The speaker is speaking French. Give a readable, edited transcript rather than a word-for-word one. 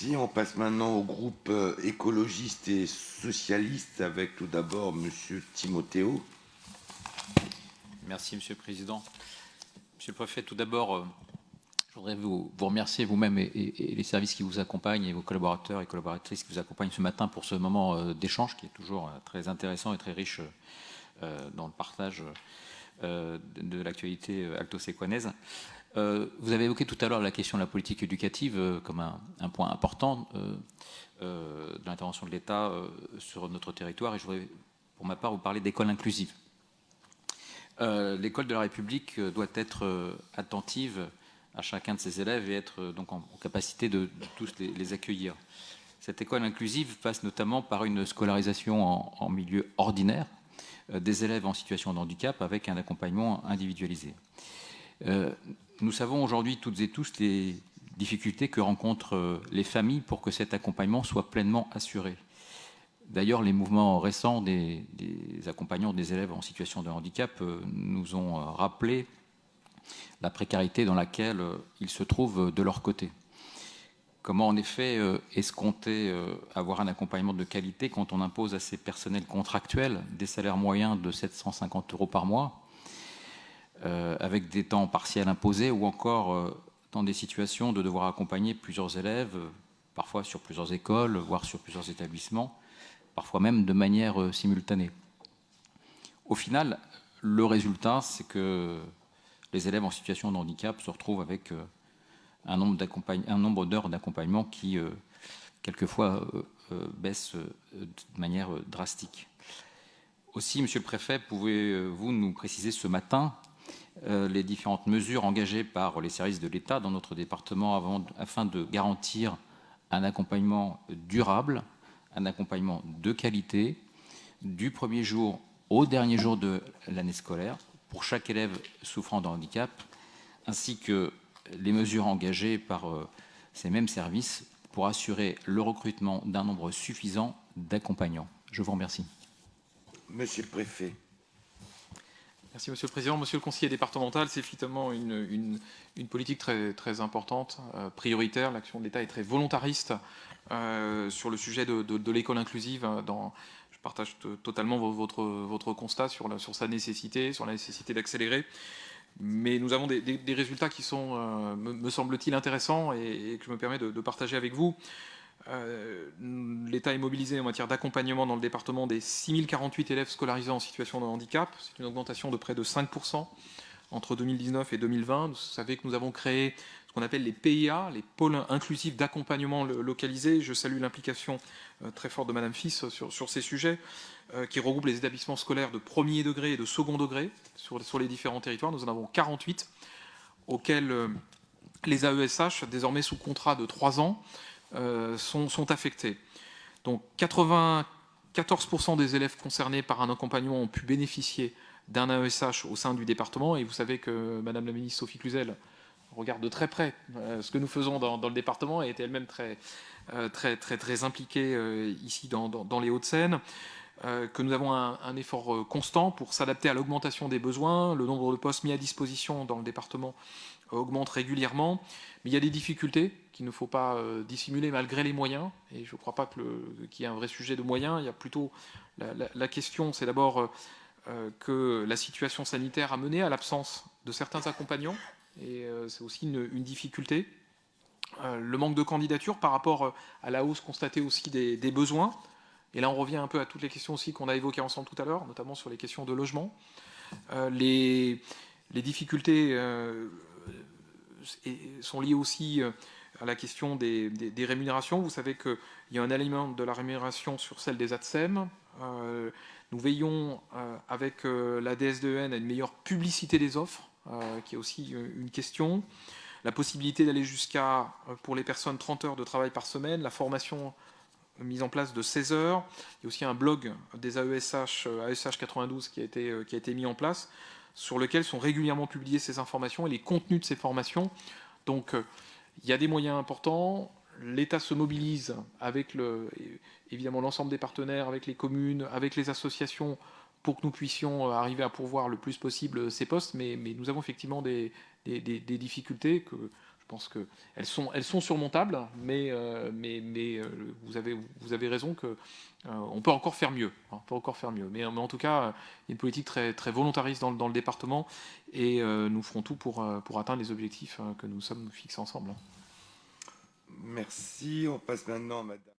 Merci. On passe maintenant au groupe écologiste et socialiste avec tout d'abord Monsieur Timoteo. Merci, Monsieur le Président. Monsieur le Préfet, tout d'abord, je voudrais vous remercier vous-même et les services qui vous accompagnent et vos collaborateurs et collaboratrices qui vous accompagnent ce matin pour ce moment d'échange qui est toujours très intéressant et très riche dans le partage de l'actualité alto-séquanaise. Vous avez évoqué tout à l'heure la question de la politique éducative comme un point important de l'intervention de l'État sur notre territoire, et je voudrais pour ma part vous parler d'école inclusive. L'école de la République doit être attentive à chacun de ses élèves et être donc en capacité de tous les accueillir. Cette école inclusive passe notamment par une scolarisation en milieu ordinaire des élèves en situation de handicap avec un accompagnement individualisé. Nous savons aujourd'hui toutes et tous les difficultés que rencontrent les familles pour que cet accompagnement soit pleinement assuré. D'ailleurs, les mouvements récents des accompagnants des élèves en situation de handicap nous ont rappelé la précarité dans laquelle ils se trouvent de leur côté. Comment en effet escompter avoir un accompagnement de qualité quand on impose à ces personnels contractuels des salaires moyens de 750 € par mois, avec des temps partiels imposés, ou encore dans des situations de devoir accompagner plusieurs élèves, parfois sur plusieurs écoles, voire sur plusieurs établissements, parfois même de manière simultanée. Au final, le résultat, c'est que les élèves en situation de handicap se retrouvent avec un nombre d'heures d'accompagnement qui, quelquefois, baisse de manière drastique. Aussi, Monsieur le Préfet, pouvez-vous nous préciser ce matin les différentes mesures engagées par les services de l'État dans notre département afin de garantir un accompagnement durable, un accompagnement de qualité, du premier jour au dernier jour de l'année scolaire, pour chaque élève souffrant de handicap, ainsi que les mesures engagées par ces mêmes services pour assurer le recrutement d'un nombre suffisant d'accompagnants. Je vous remercie. Monsieur le Préfet. Merci Monsieur le Président. Monsieur le conseiller départemental, c'est effectivement une politique très importante, prioritaire. L'action de l'État est très volontariste sur le sujet de l'école inclusive. Je partage totalement votre constat sur sa nécessité, sur la nécessité d'accélérer. Mais nous avons des résultats qui sont, me semble-t-il, intéressants et que je me permets de partager avec vous. L'État est mobilisé en matière d'accompagnement dans le département des 6048 élèves scolarisés en situation de handicap. C'est une augmentation de près de 5% entre 2019 et 2020. Vous savez que nous avons créé ce qu'on appelle les PIA, les pôles inclusifs d'accompagnement localisés. Je salue l'implication très forte de Madame Fils sur ces sujets, qui regroupent les établissements scolaires de premier degré et de second degré sur les différents territoires. Nous en avons 48, auxquels les AESH, désormais sous contrat de 3 ans, sont affectés. Donc 94% des élèves concernés par un accompagnement ont pu bénéficier d'un AESH au sein du département. Et vous savez que Madame la ministre Sophie Cluzel regarde de très près ce que nous faisons dans le département et est elle-même très impliquée ici dans les Hauts-de-Seine. Que nous avons un effort constant pour s'adapter à l'augmentation des besoins. Le nombre de postes mis à disposition dans le département augmente régulièrement. Mais il y a des difficultés qu'il ne faut pas dissimuler malgré les moyens. Et je ne crois pas qu'il y ait un vrai sujet de moyens. Il y a plutôt la question, c'est d'abord que la situation sanitaire a mené à l'absence de certains accompagnants. Et c'est aussi une difficulté. Le manque de candidatures par rapport à la hausse constatée aussi des besoins. Et là, on revient un peu à toutes les questions aussi qu'on a évoquées ensemble tout à l'heure, notamment sur les questions de logement. Les difficultés sont liées aussi à la question des rémunérations. Vous savez qu'il y a un alignement de la rémunération sur celle des ATSEM. Nous veillons avec la DSDEN à une meilleure publicité des offres, qui est aussi une question. La possibilité d'aller jusqu'à, pour les personnes, 30 heures de travail par semaine, la formation mise en place de 16 heures. Il y a aussi un blog des AESH 92 qui a été mis en place, sur lequel sont régulièrement publiées ces informations et les contenus de ces formations. Donc il y a des moyens importants. L'État se mobilise avec évidemment l'ensemble des partenaires, avec les communes, avec les associations, pour que nous puissions arriver à pourvoir le plus possible ces postes. Mais nous avons effectivement des difficultés que Je pense qu'elles sont surmontables, mais vous avez raison que on peut encore faire mieux. On peut encore faire mieux. Mais en tout cas, il y a une politique très, très volontariste dans le département et nous ferons tout pour atteindre les objectifs que nous sommes fixés ensemble. Merci. On passe maintenant à Madame.